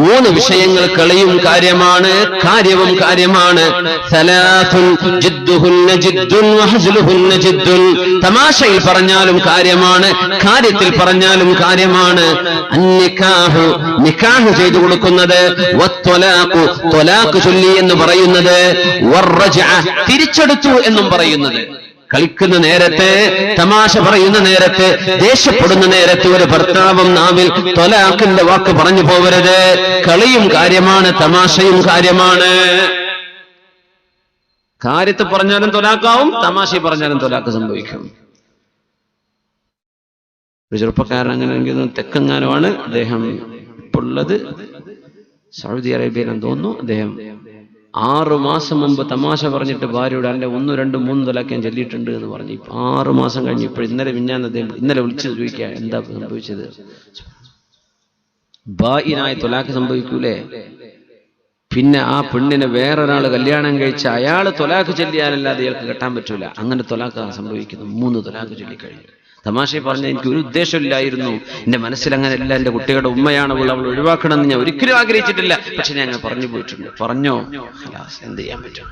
മൂന്ന് വിഷയങ്ങൾ കളിയും കാര്യമാണ്, കാര്യവും കാര്യമാണ്. തമാശയിൽ പറഞ്ഞാലും കാര്യമാണ്, കാര്യത്തിൽ പറഞ്ഞാലും കാര്യമാണ്. നിക്കാഹ് ചെയ്തു കൊടുക്കുന്നത്, ത്വലാഖ് ചൊല്ലി എന്ന് പറയുന്നത്, തിരിച്ചെടുത്തു എന്നും പറയുന്നത്. കളിക്കുന്ന നേരത്ത്, തമാശ പറയുന്ന നേരത്ത്, ദേഷ്യപ്പെടുന്ന നേരത്ത് ഒരു ഭർത്താവും നാവിൽ ത്വലാഖിന്റെ വാക്ക് പറഞ്ഞു പോവരുത്. കളിയും കാര്യമാണ്, തമാശയും കാര്യമാണ്. കാര്യത്തിൽ പറഞ്ഞാലും ത്വലാഖാവും, തമാശ പറഞ്ഞാലും ത്വലാഖ് സംഭവിക്കും. ഒരു ചെറുപ്പക്കാരൻ അങ്ങനെ തെക്കെങ്ങാനുമാണ് അദ്ദേഹം ഇപ്പോൾ ഉള്ളത്, സൗദി അറേബ്യയിലെന്ന് തോന്നുന്നു. അദ്ദേഹം 6 മാസം മുമ്പ് തമാശ പറഞ്ഞിട്ട് ഭാര്യയോട് എൻ്റെ 1, 2, 3 ത്വലാഖ് ഞാൻ ചൊല്ലിയിട്ടുണ്ട് എന്ന് പറഞ്ഞു. 6 മാസം കഴിഞ്ഞ് ഇപ്പോൾ ഇന്നലെ വിളിച്ചു ചോദിക്കുക എന്താ സംഭവിച്ചത്. ബായിനായ ത്വലാഖ് സംഭവിക്കൂലേ? പിന്നെ ആ പെണ്ണിനെ വേറൊരാൾ കല്യാണം കഴിച്ച് അയാൾ ത്വലാഖ് ചൊല്ലിയാലല്ലാതെ അയാൾക്ക് കെട്ടാൻ പറ്റൂല. അങ്ങനെ ത്വലാഖ് സംഭവിക്കുന്നു. 3 ത്വലാഖ് ചൊല്ലിക്കഴിഞ്ഞു. തമാശ പറഞ്ഞ എനിക്ക് ഒരു ഉദ്ദേശമില്ലായിരുന്നു, എന്റെ മനസ്സിൽ അങ്ങനെയല്ല, എന്റെ കുട്ടികളുടെ ഉമ്മയാണ് അവൾ ഒഴിവാക്കണമെന്ന് ഞാൻ ഒരിക്കലും ആഗ്രഹിച്ചിട്ടില്ല. പക്ഷെ ഞാൻ അങ്ങനെ പറഞ്ഞു പോയിട്ടുണ്ട്. പറഞ്ഞോ, എന്ത് ചെയ്യാൻ പറ്റും.